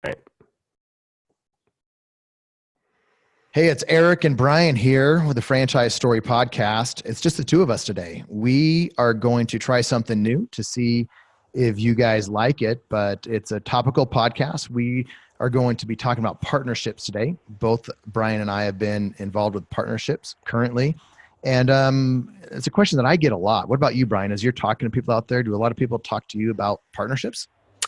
Right. Hey, it's Eric and Brian here with the Franchise Story Podcast. It's just the two of us today. We are going to try something new to see if you guys like it, but it's a topical podcast. We are going to be talking about partnerships today. Both Brian and I have been involved with partnerships currently. And it's a question that I get a lot. What about you, Brian? As you're talking to people out there, do a lot of people talk to you about partnerships?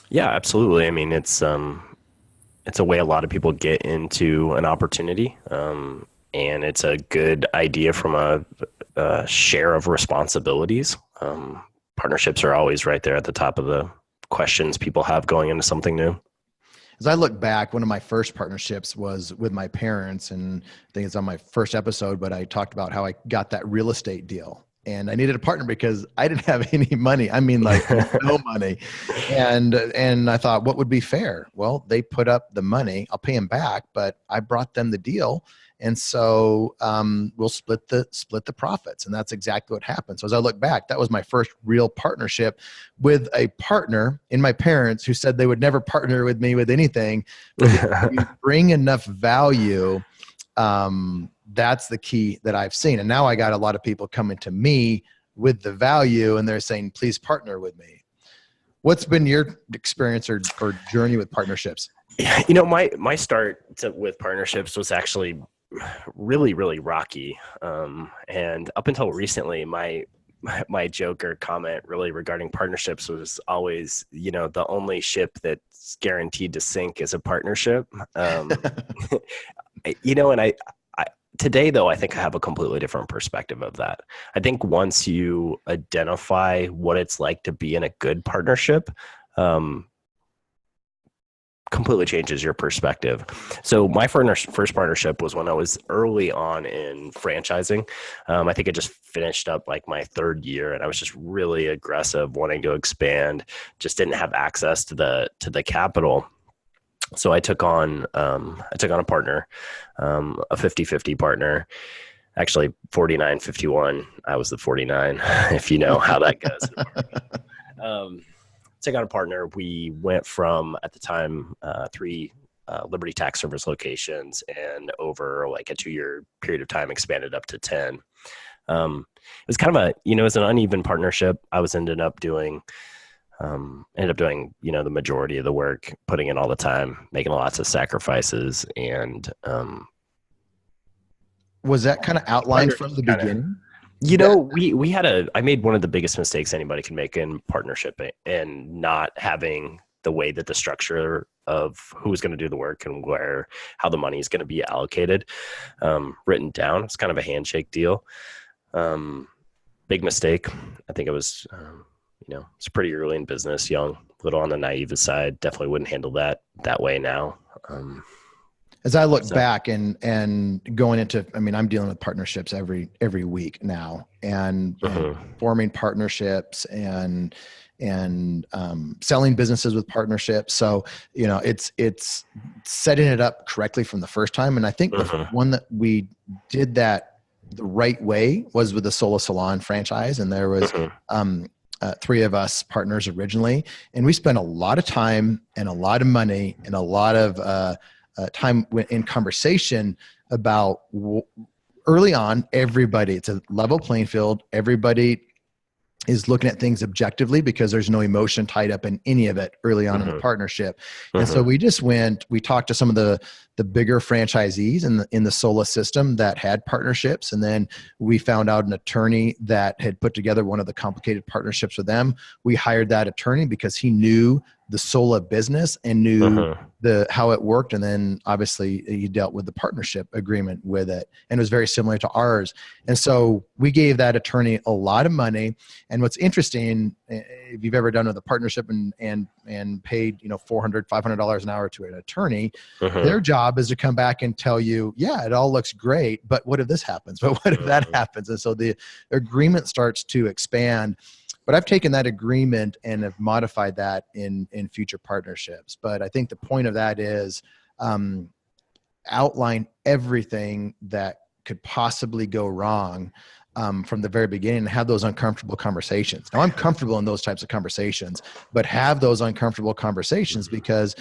Yeah, absolutely. I mean, it's a way a lot of people get into an opportunity, and it's a good idea from a share of responsibilities. Partnerships are always right there at the top of the questions people have going into something new. As I look back, one of my first partnerships was with my parents, and I think it's on my first episode, but I talked about how I got that real estate deal. And I needed a partner because I didn't have any money. I mean, like no money. And I thought, what would be fair? Well, they put up the money. I'll pay them back, but I brought them the deal. And so we'll split the profits. And that's exactly what happened. So as I look back, that was my first real partnership with a partner in my parents who said they would never partner with me with anything. But if you bring enough value, that's the key that I've seen. And now I got a lot of people coming to me with the value and they're saying, please partner with me. What's been your experience or journey with partnerships? You know, my start with partnerships was actually really, really rocky. And up until recently, my joke or comment really regarding partnerships was always, you know, the only ship that's guaranteed to sink is a partnership. You know, and I today, though, I think I have a completely different perspective of that. I think once you identify what it's like to be in a good partnership, completely changes your perspective. So my first partnership was when I was early on in franchising. I think I just finished up like my third year, and I was just really aggressive, wanting to expand. Just didn't have access to the capital. So I took on a partner, a 50-50 partner, actually 49-51. I was the 49, if you know how that goes. Took on a partner. We went from, at the time, 3 Liberty Tax Service locations, and over like a 2-year period of time expanded up to 10. It was kind of it was an uneven partnership. I was ended up doing, you know, the majority of the work, putting in all the time, making lots of sacrifices. And was that kind of outlined from the beginning? You know, I made one of the biggest mistakes anybody can make in partnership, and not having the way that the structure of who's going to do the work and how the money is going to be allocated, written down. It's kind of a handshake deal. Big mistake. I think it was, it's pretty early in business, young, a little on the naive side. Definitely wouldn't handle that way now. As I look back and going into, I mean, I'm dealing with partnerships every week now, and forming partnerships and selling businesses with partnerships. So, you know, it's setting it up correctly from the first time. And I think the one that we did that the right way was with the Solo Salon franchise. And there was 3 of us partners originally, and we spent a lot of time and a lot of money and a lot of time in conversation about early on, everybody, it's a level playing field. Everybody is looking at things objectively because there's no emotion tied up in any of it early on in the partnership. And so we talked to some of the bigger franchisees in the Sola system that had partnerships. And then we found out an attorney that had put together one of the complicated partnerships with them. We hired that attorney because he knew the Sola business and knew how it worked. And then obviously he dealt with the partnership agreement with it, and it was very similar to ours. And so we gave that attorney a lot of money. And what's interesting, if you've ever done with a partnership and paid, $400, $500 an hour to an attorney, their job is to come back and tell you, yeah, it all looks great, but what if this happens? But what if that happens? And so the agreement starts to expand. But I've taken that agreement and have modified that in future partnerships. But I think the point of that is outline everything that could possibly go wrong from the very beginning, and have those uncomfortable conversations. Now, I'm comfortable in those types of conversations, but have those uncomfortable conversations, because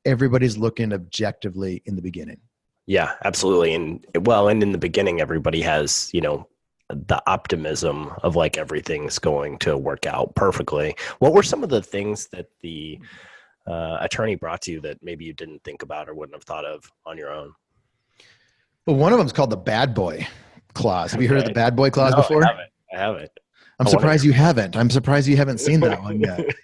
everybody's looking objectively in the beginning. Yeah, absolutely. And in the beginning, everybody has, the optimism of like everything's going to work out perfectly. What were some of the things that the attorney brought to you that maybe you didn't think about or wouldn't have thought of on your own? Well, one of them is called the bad boy clause. Have you heard of the bad boy clause No, before? I haven't. I'm surprised you haven't. I'm surprised you haven't seen that one yet.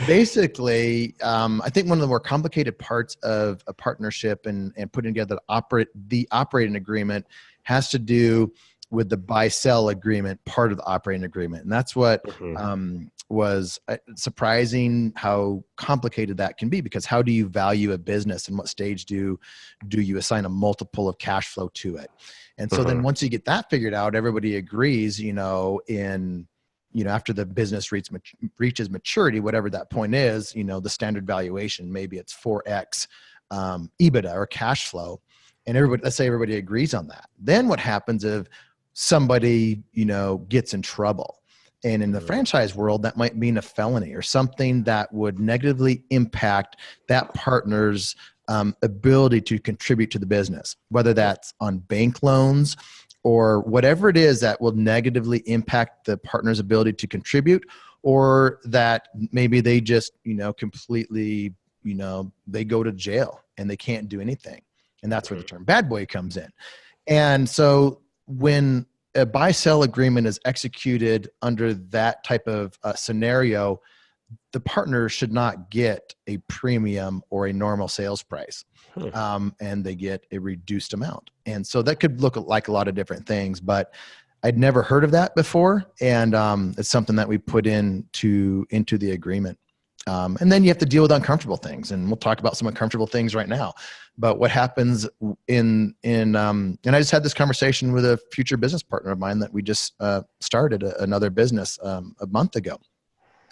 Basically, I think one of the more complicated parts of a partnership and putting together the operating agreement has to do with the buy-sell agreement part of the operating agreement. And that's what was surprising how complicated that can be, because how do you value a business and what stage do you assign a multiple of cash flow to it? And so then once you get that figured out, everybody agrees, after the business reaches maturity, whatever that point is, the standard valuation, maybe it's 4x EBITDA or cash flow. And let's say everybody agrees on that. Then what happens if somebody, gets in trouble? And in the franchise world, that might mean a felony or something that would negatively impact that partner's ability to contribute to the business, whether that's on bank loans or whatever it is that will negatively impact the partner's ability to contribute, or that maybe they just, completely, they go to jail and they can't do anything. And that's where the term bad boy comes in. And so when a buy-sell agreement is executed under that type of scenario, the partner should not get a premium or a normal sales price, and they get a reduced amount. And so that could look like a lot of different things, but I'd never heard of that before. And it's something that we put into the agreement. And then you have to deal with uncomfortable things, and we'll talk about some uncomfortable things right now. But what happens and I just had this conversation with a future business partner of mine that we just started another business a month ago,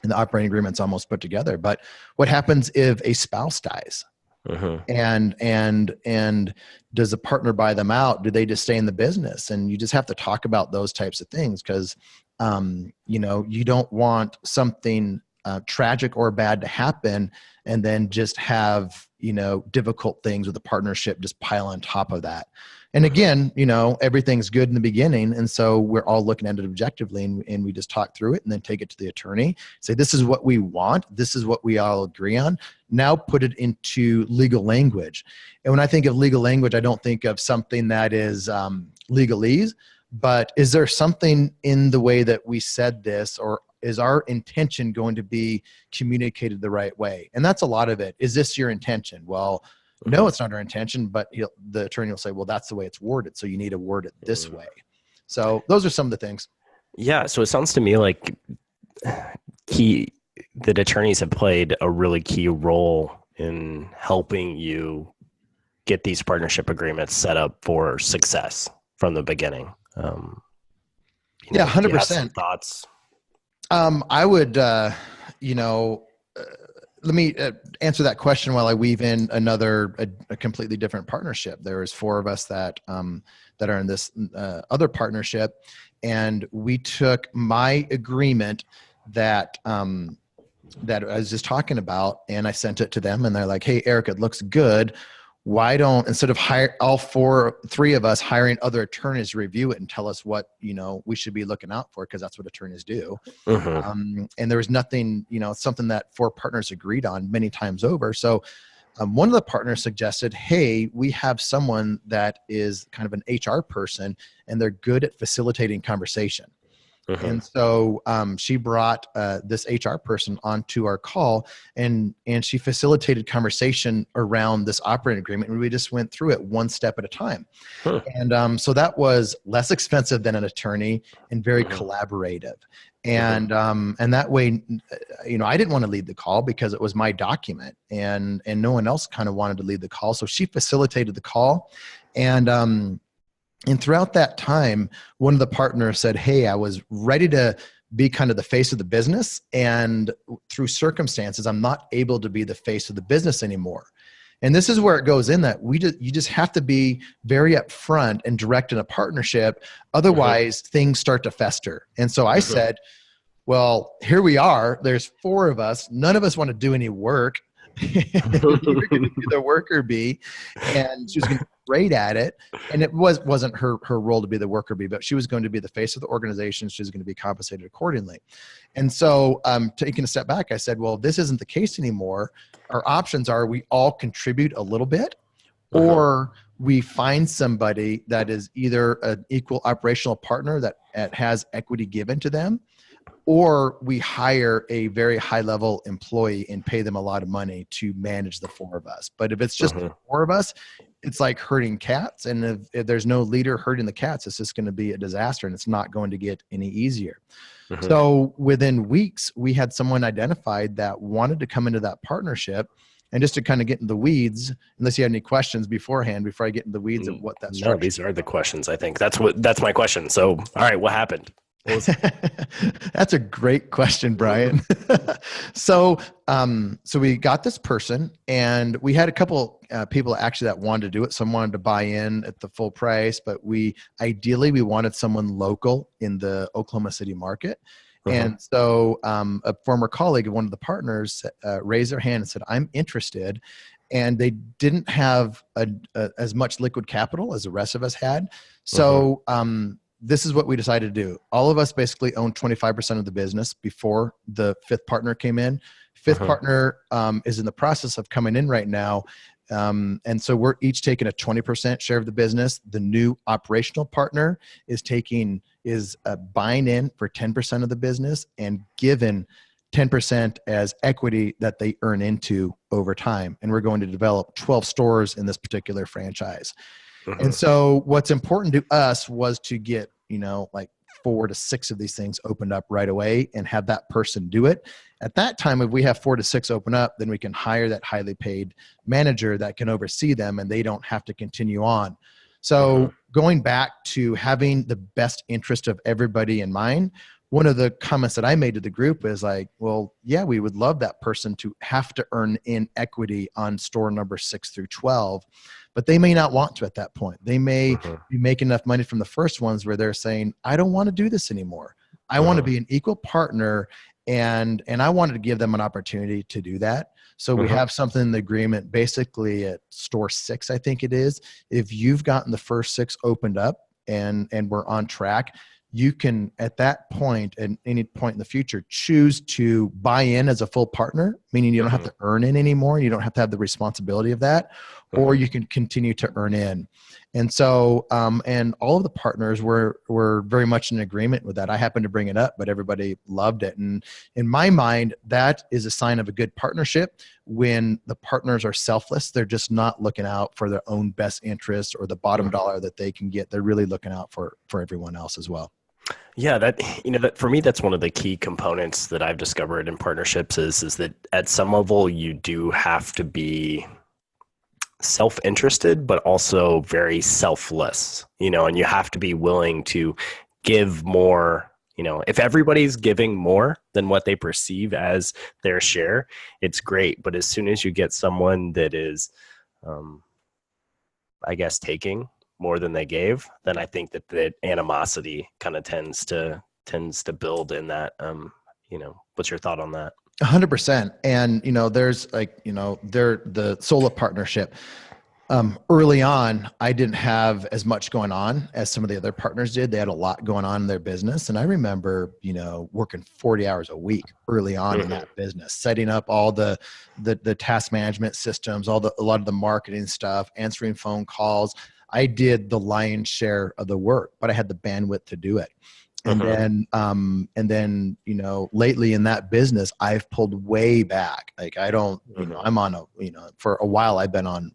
and the operating agreement's almost put together. But what happens if a spouse dies? And does the partner buy them out? Do they just stay in the business? And you just have to talk about those types of things, because you don't want something tragic or bad to happen and then just have difficult things with the partnership just pile on top of that. And again, everything's good in the beginning, and so we're all looking at it objectively, and we just talk through it and then take it to the attorney, say, this is what we want, this is what we all agree on. Now put it into legal language. And when I think of legal language, I don't think of something that is legalese, but is there something in the way that we said this, or is our intention going to be communicated the right way? And that's a lot of it. Is this your intention? Well, no, it's not our intention, but the attorney will say, well, that's the way it's worded, so you need to word it this way. So those are some of the things. Yeah. So it sounds to me like that attorneys have played a really key role in helping you get these partnership agreements set up for success from the beginning. 100%. Thoughts? I would, let me answer that question while I weave in a completely different partnership. There's 4 of us that are in this other partnership, and we took my agreement that I was just talking about, and I sent it to them, and they're like, "Hey, Erik, it looks good. Why don't, instead of three of us hiring other attorneys to review it and tell us what, we should be looking out for," because that's what attorneys do. And there was nothing, it's something that 4 partners agreed on many times over. So one of the partners suggested, hey, we have someone that is kind of an HR person, and they're good at facilitating conversation. And so she brought this HR person onto our call, and she facilitated conversation around this operating agreement, and we just went through it one step at a time. And so that was less expensive than an attorney and very collaborative. And that way, I didn't want to lead the call because it was my document, and no one else kind of wanted to lead the call. So she facilitated the call, and throughout that time, one of the partners said, hey, I was ready to be kind of the face of the business, and through circumstances, I'm not able to be the face of the business anymore. And this is where it goes in that you just have to be very upfront and direct in a partnership. Otherwise, things start to fester. And so I said, well, here we are. There's 4 of us. None of us want to do any work. You're going to be the worker bee. And she was going to be great at it. And it wasn't her role to be the worker bee, but she was going to be the face of the organization. She was going to be compensated accordingly. And so taking a step back, I said, well, this isn't the case anymore. Our options are we all contribute a little bit, or we find somebody that is either an equal operational partner that has equity given to them, or we hire a very high level employee and pay them a lot of money to manage the four of us. But if it's just the four of us, it's like herding cats. And if there's no leader herding the cats, it's just going to be a disaster, and it's not going to get any easier. So within weeks, we had someone identified that wanted to come into that partnership. And just to kind of get in the weeds, unless you had any questions beforehand, before I get in the weeds of what that structure. No, these are the questions. I think that's my question. So, all right, what happened? That's a great question, Brian. So we got this person, and we had a couple people actually that wanted to do it. Some wanted to buy in at the full price, but ideally we wanted someone local in the Oklahoma City market. And so a former colleague of one of the partners raised their hand and said, I'm interested. And they didn't have as much liquid capital as the rest of us had. So this is what we decided to do. All of us basically owned 25% of the business before the fifth partner came in. Fifth partner is in the process of coming in right now. And so we're each taking a 20% share of the business. The new operational partner is buying in for 10% of the business and given 10% as equity that they earn into over time. And we're going to develop 12 stores in this particular franchise. And so what's important to us was to get, like 4 to 6 of these things opened up right away and have that person do it. At that time, if we have 4 to 6 open up, then we can hire that highly paid manager that can oversee them, and they don't have to continue on. So going back to having the best interest of everybody in mind, one of the comments that I made to the group is like, well, yeah, we would love that person to have to earn in equity on store number 6 through 12, but they may not want to at that point. They may be making enough money from the first ones where they're saying, I don't want to do this anymore. I want to be an equal partner, and I wanted to give them an opportunity to do that. So we have something in the agreement, basically at store 6, I think it is. If you've gotten the first 6 opened up and we're on track, you can, at that point, at any point in the future, choose to buy in as a full partner, meaning you don't have to earn in anymore. You don't have to have the responsibility of that, or you can continue to earn in. And so, and all of the partners were very much in agreement with that. I happened to bring it up, but everybody loved it. And in my mind, that is a sign of a good partnership when the partners are selfless. They're just not looking out for their own best interests or the bottom dollar that they can get. They're really looking out for everyone else as well. Yeah, that for me, that's one of the key components that I've discovered in partnerships is that at some level you do have to be self-interested, but also very selfless, and you have to be willing to give more. If everybody's giving more than what they perceive as their share, it's great. But as soon as you get someone that is, I guess, taking more than they gave, then I think that animosity kind of tends to build in that. What's your thought on that? 100%. And, there's the solo partnership. Early on, I didn't have as much going on as some of the other partners did. They had a lot going on in their business. And I remember, working 40 hours a week early on in that business, setting up all the task management systems, a lot of the marketing stuff, answering phone calls. I did the lion's share of the work, but I had the bandwidth to do it. And then, lately in that business, I've pulled way back. Like I don't, I'm on for a while I've been on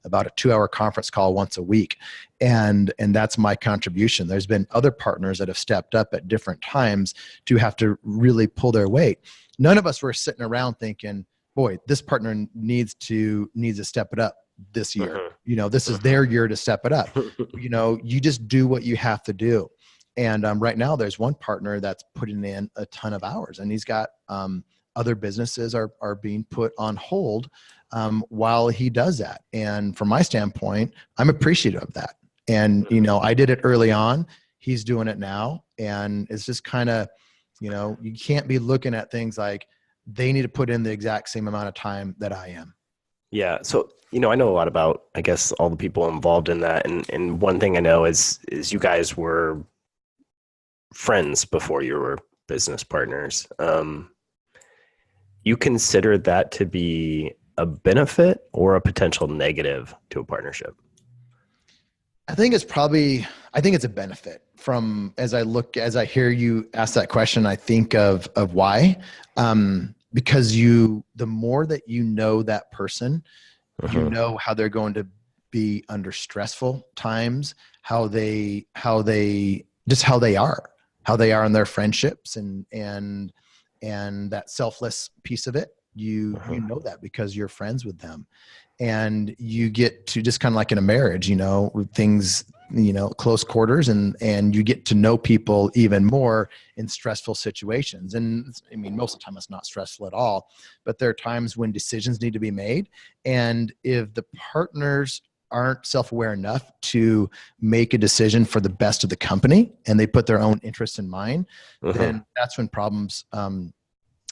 about a 2-hour conference call once a week. And that's my contribution. There's been other partners that have stepped up at different times to have to really pull their weight. None of us were sitting around thinking, boy, this partner needs to step it up this year. This is their year to step it up. You just do what you have to do. And right now there's one partner that's putting in a ton of hours, and he's got other businesses are being put on hold while he does that. And from my standpoint, I'm appreciative of that. And, I did it early on. He's doing it now. And it's just kind of, you can't be looking at things like, they need to put in the exact same amount of time that I am. Yeah. So, I know a lot about, I guess, all the people involved in that. And one thing I know is you guys were friends before you were business partners. You consider that to be a benefit or a potential negative to a partnership? I think it's a benefit from, as I hear you ask that question, I think of why, because the more that you know that person, you know how they're going to be under stressful times, how they are in their friendships and that selfless piece of it. You know that because you're friends with them, and you get to, just kind of like in a marriage, with things, close quarters, and you get to know people even more in stressful situations. And I mean, most of the time it's not stressful at all, but there are times when decisions need to be made. And if the partners aren't self-aware enough to make a decision for the best of the company, and they put their own interests in mind, then that's when problems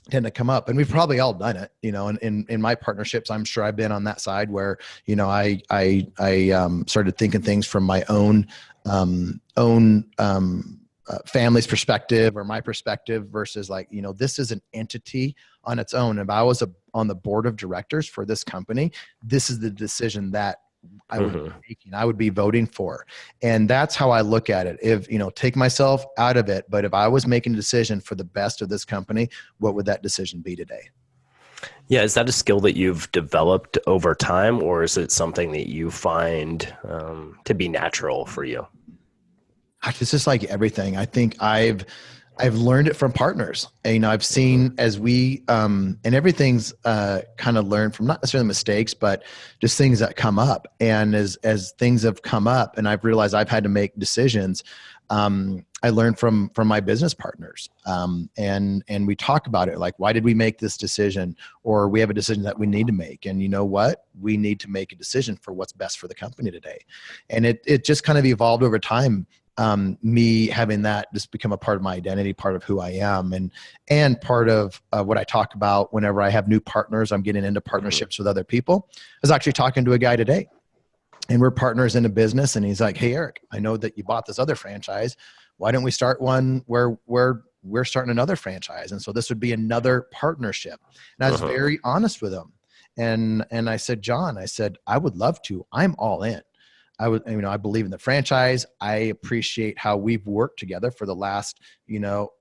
tend to come up. And we've probably all done it, in my partnerships. I'm sure I've been on that side where, I started thinking things from my own family's perspective or my perspective versus this is an entity on its own. If I was on the board of directors for this company, this is the decision that I would be making, I would be voting for. And that's how I look at it. If, take myself out of it, but if I was making a decision for the best of this company, what would that decision be today? Yeah. Is that a skill that you've developed over time, or is it something that you find to be natural for you? It's just like everything. I think I've learned it from partners. And, I've seen as we, and everything's kind of learned from not necessarily mistakes, but just things that come up. And as things have come up and I've realized I've had to make decisions, I learned from my business partners. And we talk about it, like, why did we make this decision? Or we have a decision that we need to make. And you know what? We need to make a decision for what's best for the company today. And it just kind of evolved over time. Me having that just become a part of my identity, part of who I am, and part of what I talk about whenever I have new partners. I'm getting into partnerships with other people. I was actually talking to a guy today, and we're partners in a business, and he's like, "Hey, Eric, I know that you bought this other franchise. Why don't we start one where we're starting another franchise?" And so this would be another partnership. And I was very honest with him, and I said, "John, I would love to. I'm all in. I believe in the franchise. I appreciate how we've worked together for the last,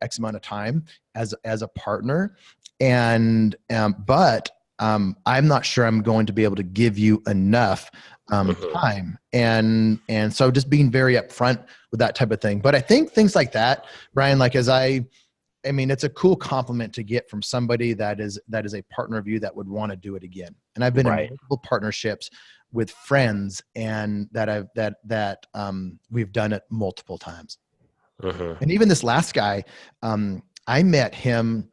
X amount of time as a partner. But I'm not sure I'm going to be able to give you enough time." And so just being very upfront with that type of thing. But I think things like that, Brian, like it's a cool compliment to get from somebody that is a partner of you that would want to do it again. And I've been in multiple partnerships with friends, and we've done it multiple times. And even this last guy, I met him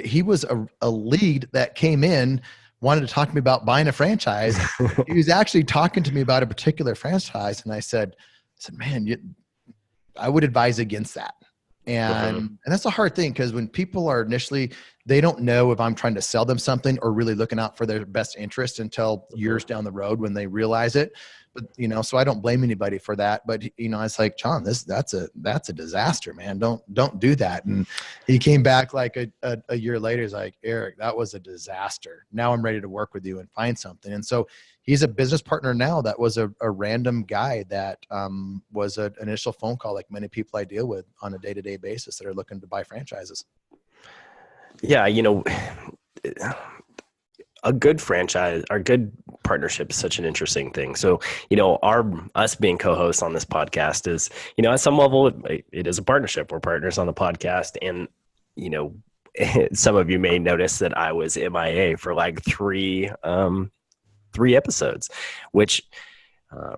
he was a lead that came in, wanted to talk to me about buying a franchise. He was actually talking to me about a particular franchise. And I said, man, I would advise against that. And that's a hard thing, because when people are initially, they don't know if I'm trying to sell them something or really looking out for their best interest until years down the road when they realize it. But, so I don't blame anybody for that. But, it's like, John, that's a disaster, man. Don't do that. And he came back like a year later. He's like, Eric, that was a disaster. Now I'm ready to work with you and find something. And so he's a business partner now. That was a random guy that was an initial phone call, like many people I deal with on a day-to-day basis that are looking to buy franchises. Yeah. A good franchise or good partnership is such an interesting thing. So, us being co-hosts on this podcast is, at some level, it is a partnership. We're partners on the podcast. And, some of you may notice that I was MIA for like three episodes, which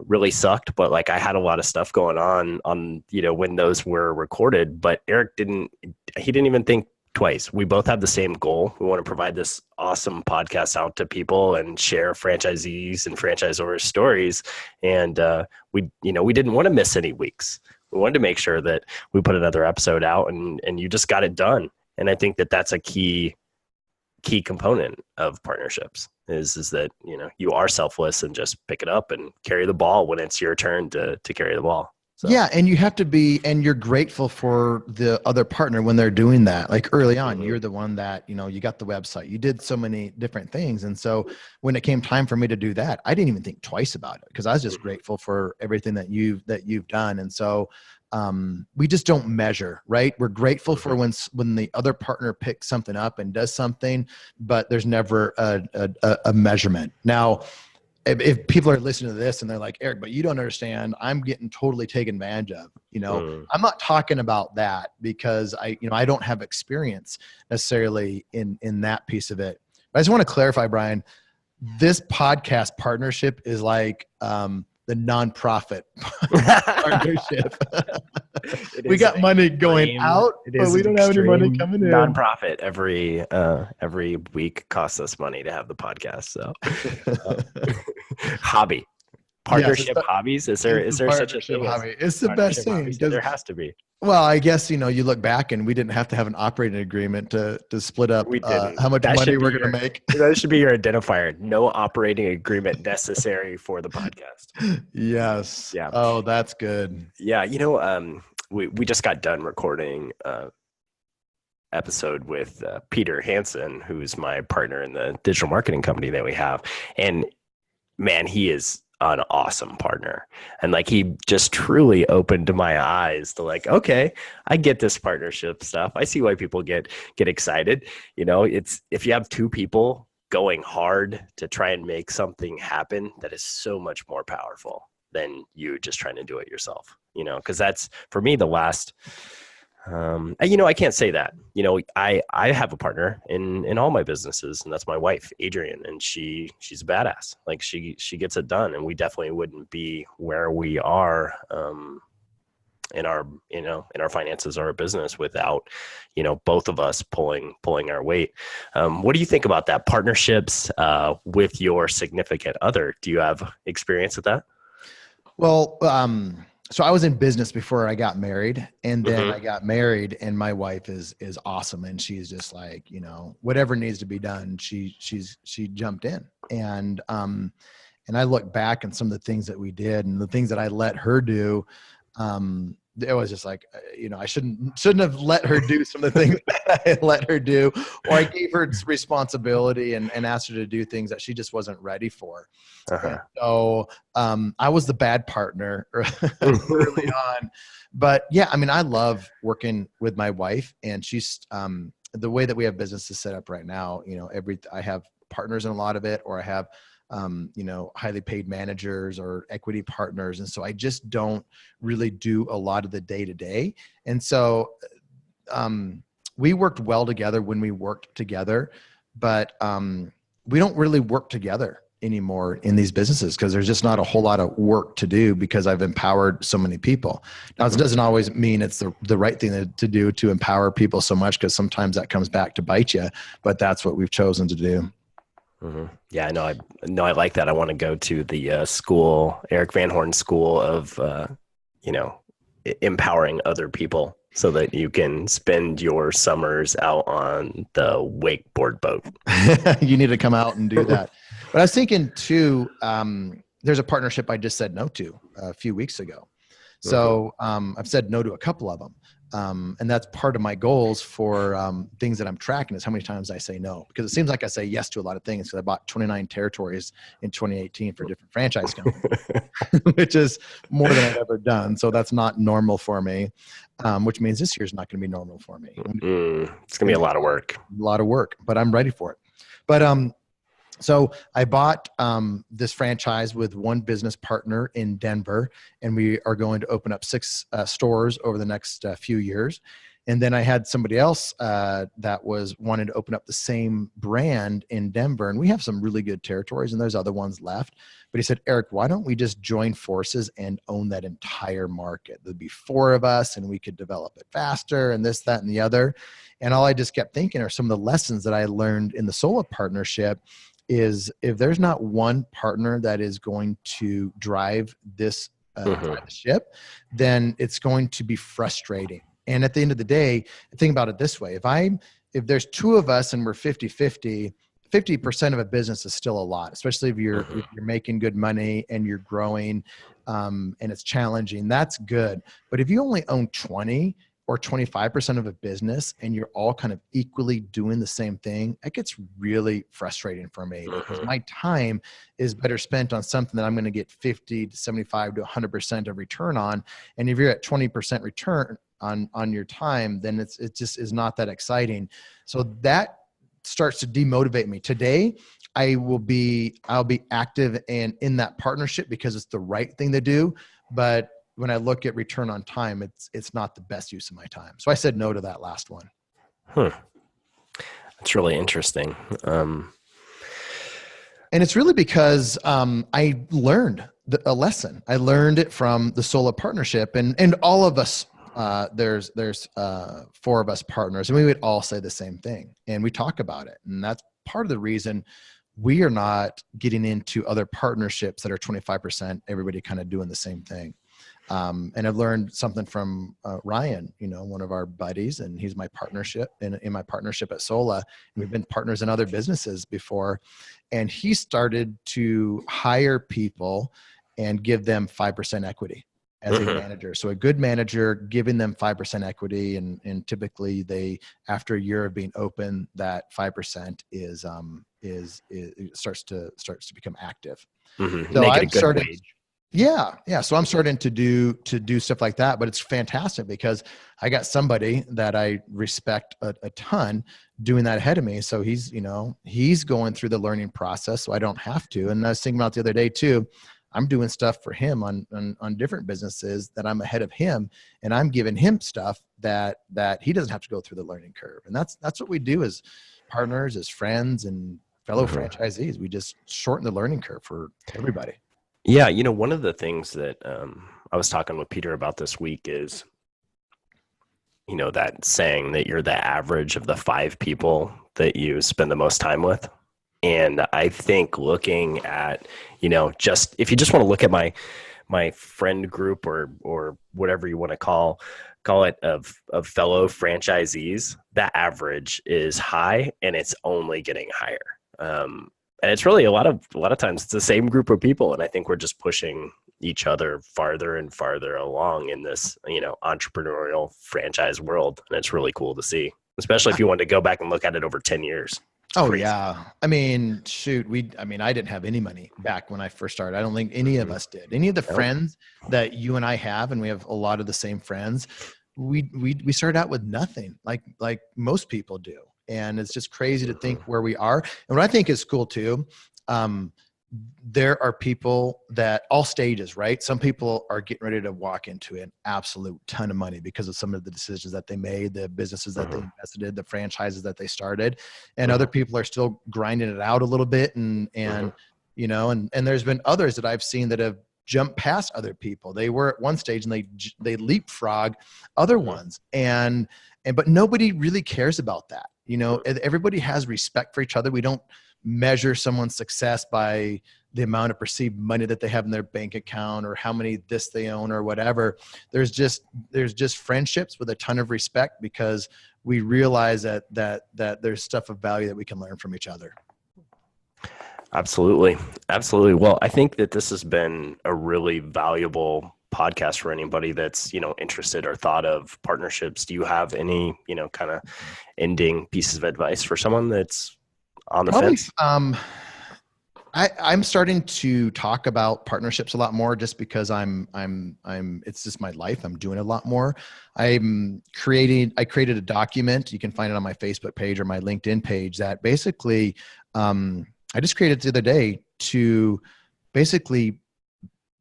really sucked. But like, I had a lot of stuff going on, when those were recorded, but Eric didn't even think twice. We both have the same goal. We want to provide this awesome podcast out to people and share franchisees and franchisor stories. And we didn't want to miss any weeks. We wanted to make sure that we put another episode out, and you just got it done. And I think that that's a key component of partnerships is that, you are selfless and just pick it up and carry the ball when it's your turn to carry the ball. So. Yeah. And you have to be, and you're grateful for the other partner when they're doing that. Like early on, you're the one that, you got the website, you did so many different things. And so when it came time for me to do that, I didn't even think twice about it because I was just grateful for everything that you've done. And so we just don't measure, right? We're grateful for when the other partner picks something up and does something, but there's never a measurement. Now, if people are listening to this and they're like, Eric, but you don't understand, I'm getting totally taken advantage of, I'm not talking about that because I don't have experience necessarily in that piece of it. But I just want to clarify, Brian, this podcast partnership is like, the nonprofit partnership. We got money going out, but we don't have any money coming in. Nonprofit every week costs us money to have the podcast. So hobby. Partnership hobbies. Is there such a thing? Hobby. It's the best thing. There has to be. Well, I guess, you look back and we didn't have to have an operating agreement to split up how much money we're going to make. That should be your identifier. No operating agreement necessary for the podcast. Yes. Yeah. Oh, that's good. Yeah. We just got done recording episode with Peter Hansen, who's my partner in the digital marketing company that we have. And man, he is an awesome partner. And like, he just truly opened my eyes to like, okay, I get this partnership stuff. I see why people get excited. It's, if you have two people going hard to try and make something happen, that is so much more powerful than you just trying to do it yourself, because that's for me the last, I can't say that, I have a partner in all my businesses, and that's my wife, Adrienne, and she's a badass. Like she gets it done, and we definitely wouldn't be where we are, in our finances or our business without, both of us pulling our weight. What do you think about that? Partnerships, with your significant other? Do you have experience with that? Well, so I was in business before I got married, and then I got married, and my wife is awesome. And she's just like, whatever needs to be done, she jumped in. And I look back on some of the things that we did and the things that I let her do. It was just like, I shouldn't have let her do some of the things that I let her do, or I gave her responsibility and asked her to do things that she just wasn't ready for. So I was the bad partner early on. But yeah, I love working with my wife, and she's the way that we have businesses set up right now. I have partners in a lot of it, or I have highly paid managers or equity partners. And so I just don't really do a lot of the day to day. And so we worked well together when we worked together, but we don't really work together anymore in these businesses because there's just not a whole lot of work to do because I've empowered so many people. Now, it doesn't always mean it's the right thing to do to empower people so much, because sometimes that comes back to bite you, but that's what we've chosen to do. Yeah, I like that. I want to go to the school, Erik Van Horn school of, empowering other people so that you can spend your summers out on the wakeboard boat. You need to come out and do that. But I was thinking too, there's a partnership I just said no to a few weeks ago. So I've said no to a couple of them. And that's part of my goals for things that I'm tracking, is how many times I say no, because it seems like I say yes to a lot of things. So I bought 29 territories in 2018 for different franchise companies, which is more than I've ever done. So that's not normal for me, which means this year's not going to be normal for me. It's going to be a lot of work, but I'm ready for it. But so I bought this franchise with one business partner in Denver, and we are going to open up 6 stores over the next few years. And then I had somebody else that was wanting to open up the same brand in Denver, and we have some really good territories, and there's other ones left. But he said, Eric, why don't we just join forces and own that entire market? There'd be 4 of us, and we could develop it faster, and this, that, and the other. And all I just kept thinking are some of the lessons that I learned in the Sola partnership. Is if there's not one partner that is going to drive this drive the ship, then it's going to be frustrating. And at the end of the day, think about it this way. If there's two of us and we're 50-50, 50% of a business is still a lot, especially if you're making good money and you're growing, and it's challenging. That's good. But if you only own 20 or 25% of a business and you're all kind of equally doing the same thing, it gets really frustrating for me because my time is better spent on something that I'm going to get 50 to 75 to 100% of return on. And if you're at 20% return on your time, then it just is not that exciting. So that starts to demotivate me. Today, I'll be active and in that partnership because it's the right thing to do. But when I look at return on time, it's not the best use of my time. So I said no to that last one. That's really interesting. And it's really because I learned a lesson. I learned it from the solo partnership, and all of us. There's 4 of us partners, and we would all say the same thing, and we talk about it. And that's part of the reason we are not getting into other partnerships that are 25%, everybody kind of doing the same thing. And I've learned something from Ryan, one of our buddies, and he's my partnership in my partnership at Sola. We've been partners in other businesses before, and he started to hire people and give them 5% equity as a manager. So a good manager giving them 5% equity, and typically they, after a year of being open, that 5% starts to become active. So Make it a good wage. Yeah. So I'm starting to do stuff like that, but it's fantastic because I got somebody that I respect a ton doing that ahead of me. So he's going through the learning process, so I don't have to. And I was thinking about the other day too, I'm doing stuff for him on different businesses that I'm ahead of him, and I'm giving him stuff that he doesn't have to go through the learning curve. And that's what we do as partners, as friends and fellow franchisees. We just shorten the learning curve for everybody. Yeah. One of the things that I was talking with Peter about this week is, that saying that you're the average of the 5 people that you spend the most time with. And I think looking at, just if you just want to look at my friend group or whatever you want to call it of fellow franchisees, that average is high, and it's only getting higher. And it's really a lot of times it's the same group of people. And I think we're just pushing each other farther and farther along in this, entrepreneurial franchise world. And it's really cool to see, especially if you want to go back and look at it over 10 years. Oh, crazy. Yeah. I mean, shoot, I didn't have any money back when I first started. I don't think any of us did. Any of the friends that you and I have, and we have a lot of the same friends, we started out with nothing, like most people do. And it's just crazy to think where we are. And what I think is cool too, there are people that all stages, right? Some people are getting ready to walk into an absolute ton of money because of some of the decisions that they made, the businesses that they invested in, the franchises that they started. And other people are still grinding it out a little bit. And there's been others that I've seen that have jumped past other people. They were at one stage and they leapfrog other ones. But nobody really cares about that. Everybody has respect for each other. We don't measure someone's success by the amount of perceived money that they have in their bank account or how many this they own or whatever. There's just friendships with a ton of respect because we realize that there's stuff of value that we can learn from each other. Absolutely. Well, I think that this has been a really valuable podcast for anybody that's, interested or thought of partnerships. Do you have any, kind of ending pieces of advice for someone that's on the fence? I'm starting to talk about partnerships a lot more just because it's just my life. I'm doing a lot more. I created a document. You can find it on my Facebook page or my LinkedIn page that basically, I just created the other day to basically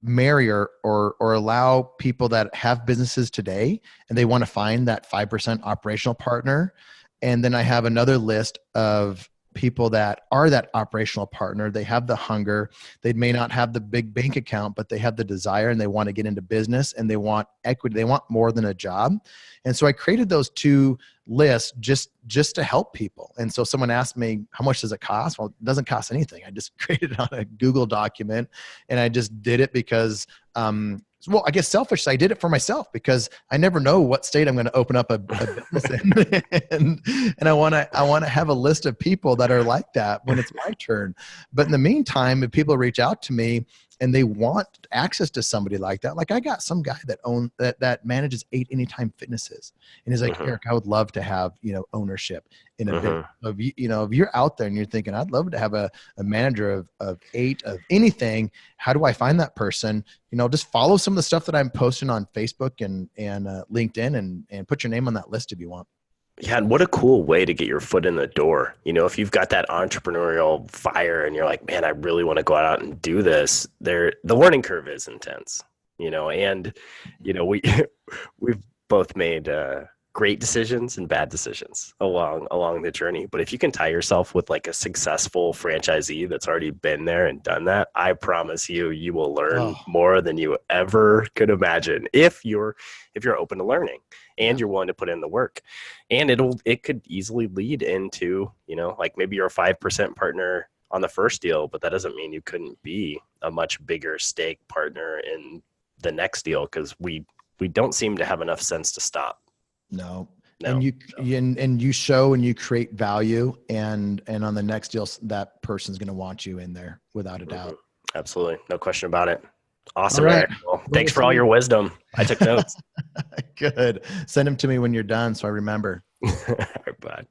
marry or allow people that have businesses today and they want to find that 5% operational partner. And then I have another list of people that are that operational partner. They have the hunger. They may not have the big bank account, but they have the desire and they want to get into business and they want equity. They want more than a job. And so I created those 2 lists just to help people. And so someone asked me, how much does it cost? Well, it doesn't cost anything. I just created it on a Google document and I just did it because well, I guess selfish. I did it for myself because I never know what state I'm going to open up a business in. and I want to have a list of people that are like that when it's my turn. But in the meantime, if people reach out to me and they want access to somebody like that, like I got some guy that manages 8 Anytime Fitnesses, and he's like, Erik, I would love to have, ownership in a bit of, if you're out there and you're thinking, I'd love to have a manager of 8 of anything. How do I find that person? Just follow some of the stuff that I'm posting on Facebook and LinkedIn and put your name on that list if you want. Yeah, and what a cool way to get your foot in the door. If you've got that entrepreneurial fire and you're like, man, I really want to go out and do this, the learning curve is intense, and, we've both made great decisions and bad decisions along the journey. But if you can tie yourself with like a successful franchisee that's already been there and done that, I promise you will learn more than you ever could imagine if you're open to learning and you're willing to put in the work. And it could easily lead into, like maybe you're a 5% partner on the first deal, but that doesn't mean you couldn't be a much bigger stake partner in the next deal, because we don't seem to have enough sense to stop. No. And you show and you create value, and on the next deal, that person's going to want you in there without a doubt. Absolutely. No question about it. Awesome, all right. Erik. Well, thanks for all your wisdom. I took notes. Good. Send them to me when you're done so I remember. All right, bye.